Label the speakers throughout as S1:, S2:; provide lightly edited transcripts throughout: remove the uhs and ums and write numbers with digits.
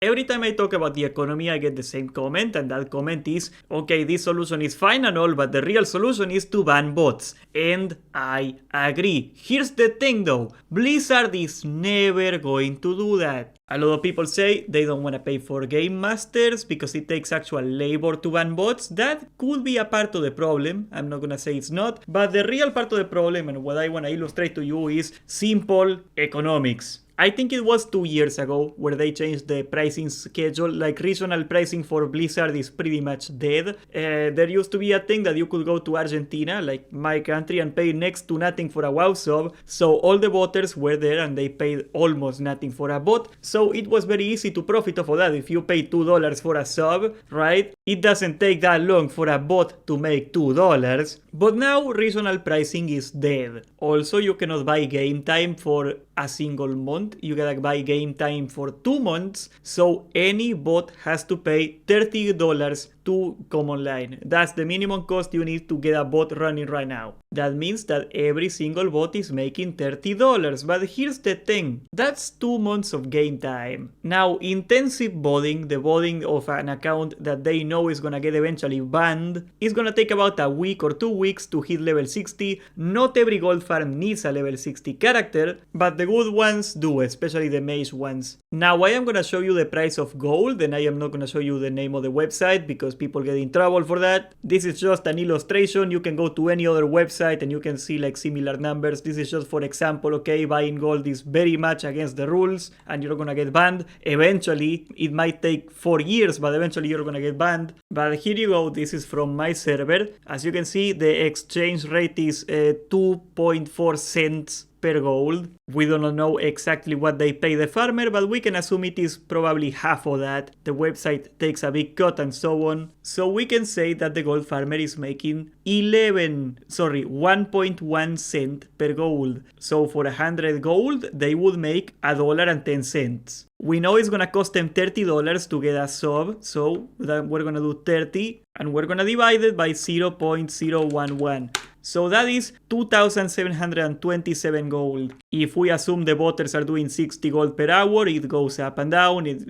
S1: Every time I talk about the economy, I get the same comment, and that comment is, okay, this solution is fine and all, but the real solution is to ban bots. And I agree. Here's the thing though, Blizzard is never going to do that. A lot of people say they don't want to pay for game masters because it takes actual labor to ban bots. That could be a part of the problem. I'm not gonna say it's not, but the real part of the problem, and what I want to illustrate to you, is simple economics. I think it was 2 years ago where they changed the pricing schedule. Like, regional pricing for Blizzard is pretty much dead. There used to be a thing that you could go to Argentina, like my country, and pay next to nothing for a WoW sub. So all the botters were there and they paid almost nothing for a bot. So it was very easy to profit off of that. If you pay $2 for a sub, right? It doesn't take that long for a bot to make $2. But now regional pricing is dead. Also, you cannot buy game time for a single month. You gotta buy game time for 2 months. So any bot has to pay $30 to come online. That's the minimum cost you need to get a bot running right now. That means that every single bot is making $30. But here's the thing, that's 2 months of game time. Now, intensive botting, the botting of an account that they know is gonna get eventually banned, is gonna take about a week or 2 weeks to hit level 60. Not every gold farm needs a level 60 character, but the good ones do, especially the mage ones. Now, I am gonna show you the price of gold, and I am not gonna show you the name of the website because people get in trouble for that. This is just an illustration. You can go to any other website and you can see like similar numbers. This is just for example, okay? Buying gold is very much against the rules and you're gonna get banned. Eventually, it might take 4 years, but eventually you're gonna get banned. But here you go, this is from my server. As you can see, the exchange rate is 2.4 cents per gold. We do not know exactly what they pay the farmer, but we can assume it is probably half of that. The website takes a big cut and so on. So we can say that the gold farmer is making 1.1 cent per gold. So for 100 gold, they would make $1.10. We know it's gonna cost them $30 to get a sub, so that we're gonna do 30 and we're gonna divide it by 0.011. So that is 2,727 gold. If we assume the botters are doing 60 gold per hour, it goes up and down. It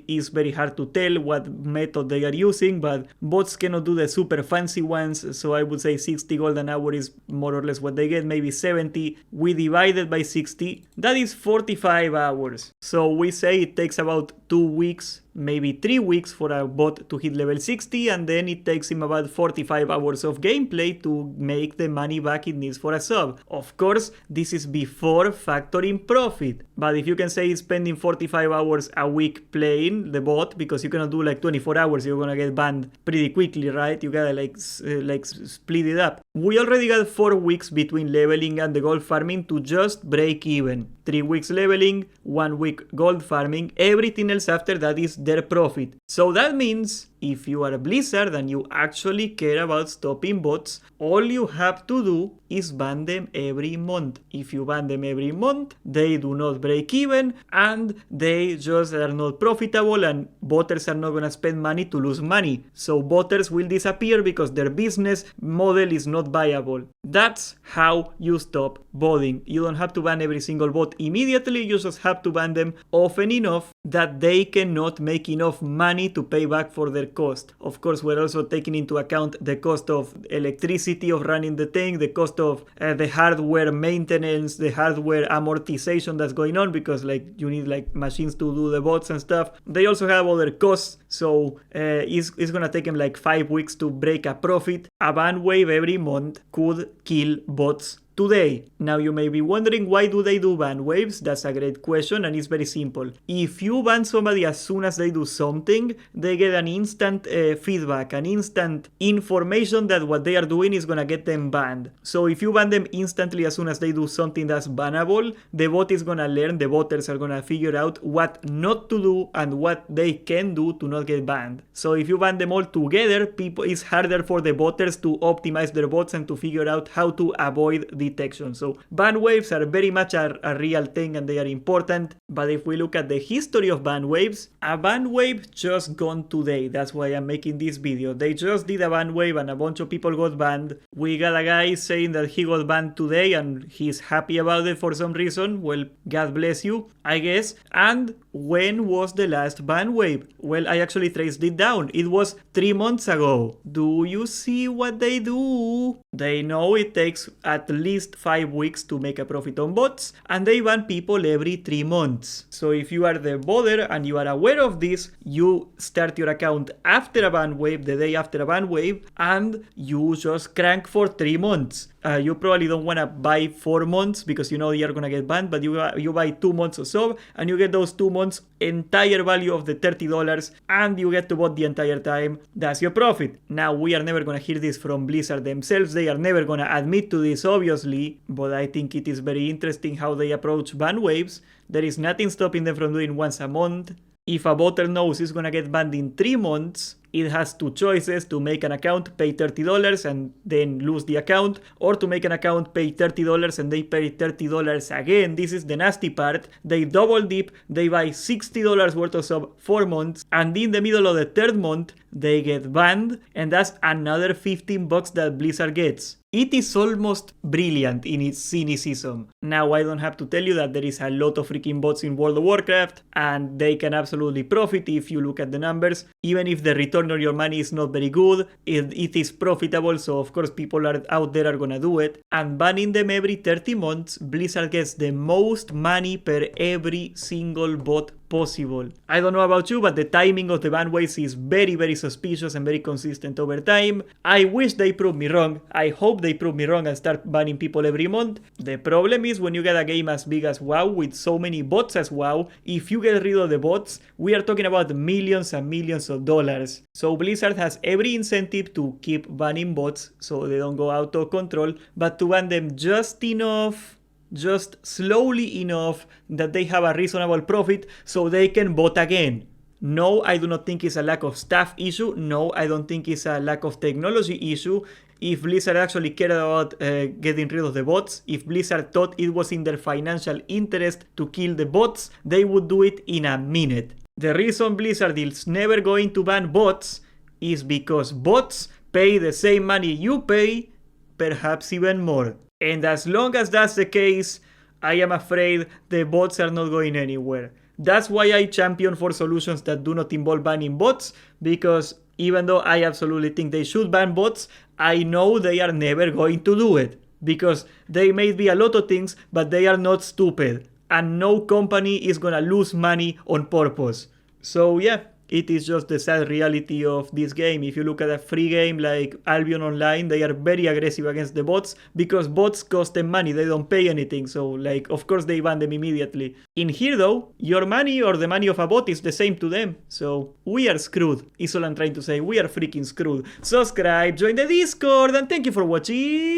S1: is very hard to tell what method they are using, but bots cannot do the super fancy ones. So I would say 60 gold an hour is more or less what they get, maybe 70. We divide it by 60. That is 45 hours. So we say it takes about 2 weeks, maybe 3 weeks for a bot to hit level 60, and then it takes him about 45 hours of gameplay to make the money back it needs for a sub. Of course, this is before factoring profit, but if you can say spending 45 hours a week playing the bot, because you cannot do like 24 hours, you're gonna get banned pretty quickly, right? You gotta like split it up. We already got 4 weeks between leveling and the gold farming to just break even. 3 weeks leveling, 1 week gold farming, everything else after that is their profit. So that means if you are a Blizzard and you actually care about stopping bots, all you have to do is ban them every month. If you ban them every month, they do not break even and they just are not profitable, and botters are not gonna spend money to lose money. So botters will disappear because their business model is not viable. That's how you stop botting. You don't have to ban every single bot immediately, you just have to ban them often enough that they cannot make enough money to pay back for their cost. Of course, we're also taking into account the cost of electricity of running the thing, the cost of the hardware maintenance, the hardware amortization that's going on, because like you need like machines to do the bots and stuff. They also have other costs, so it's gonna take them like 5 weeks to break a profit. A ban wave every month could kill bots today. Now you may be wondering, why do they do ban waves? That's a great question, and it's very simple. If you ban somebody as soon as they do something, they get an instant feedback, an instant information that what they are doing is gonna get them banned. So if you ban them instantly as soon as they do something that's bannable, the bot is gonna learn, the botters are gonna figure out what not to do and what they can do to not get banned. So if you ban them all together, it's harder for the botters to optimize their bots and to figure out how to avoid the detection. So ban waves are very much a real thing and they are important. But if we look at the history of ban waves, a ban wave just gone today. That's why I'm making this video. They just did a ban wave and a bunch of people got banned. We got a guy saying that he got banned today and he's happy about it for some reason. Well, God bless you, I guess. And when was the last ban wave? Well, I actually traced it down. It was 3 months ago. Do you see what they do? They know it takes at least 5 weeks to make a profit on bots, and they ban people every 3 months. So if you are the bother and you are aware of this, you start your account after a ban wave, the day after a ban wave, and you just crank for 3 months. You probably don't want to buy 4 months because you know you're gonna get banned, but you buy 2 months or so, and you get those 2 months entire value of the $30, and you get to bot the entire time. That's your profit. Now, we are never gonna hear this from Blizzard themselves. They are never gonna admit to this, obviously, but I think it is very interesting how they approach ban waves. There is nothing stopping them from doing once a month. If a botter knows it's gonna get banned in 3 months, it has 2 choices: to make an account, pay $30 and then lose the account, or to make an account, pay $30 and they pay $30 again. This is the nasty part. They double dip, they buy $60 worth of sub 4 months, and in the middle of the 3rd month, they get banned, and that's another $15 that Blizzard gets. It is almost brilliant in its cynicism. Now, I don't have to tell you that there is a lot of freaking bots in World of Warcraft, and they can absolutely profit if you look at the numbers. Even if the return on your money is not very good, it is profitable, so of course people out there are gonna do it. And banning them every 30 months, Blizzard gets the most money per every single bot possible. I don't know about you, but the timing of the ban waves is very, very suspicious and very consistent over time. I wish they prove me wrong. I hope they prove me wrong and start banning people every month. The problem is when you get a game as big as WoW with so many bots as WoW, if you get rid of the bots, we are talking about millions and millions of dollars. So Blizzard has every incentive to keep banning bots so they don't go out of control, but to ban them just enough, just slowly enough that they have a reasonable profit so they can bot again. No, I do not think it's a lack of staff issue. No, I don't think it's a lack of technology issue. If Blizzard actually cared about getting rid of the bots, if Blizzard thought it was in their financial interest to kill the bots, they would do it in a minute. The reason Blizzard is never going to ban bots is because bots pay the same money you pay, perhaps even more. And as long as that's the case, I am afraid the bots are not going anywhere. That's why I champion for solutions that do not involve banning bots, because even though I absolutely think they should ban bots, I know they are never going to do it. Because they may be a lot of things, but they are not stupid. And no company is gonna lose money on purpose. So yeah, it is just the sad reality of this game. If you look at a free game like Albion Online, they are very aggressive against the bots because bots cost them money, they don't pay anything, so like of course they ban them immediately. In here though, your money or the money of a bot is the same to them, so we are screwed, is all I'm trying to say. We are freaking screwed. Subscribe, join the Discord, and thank you for watching.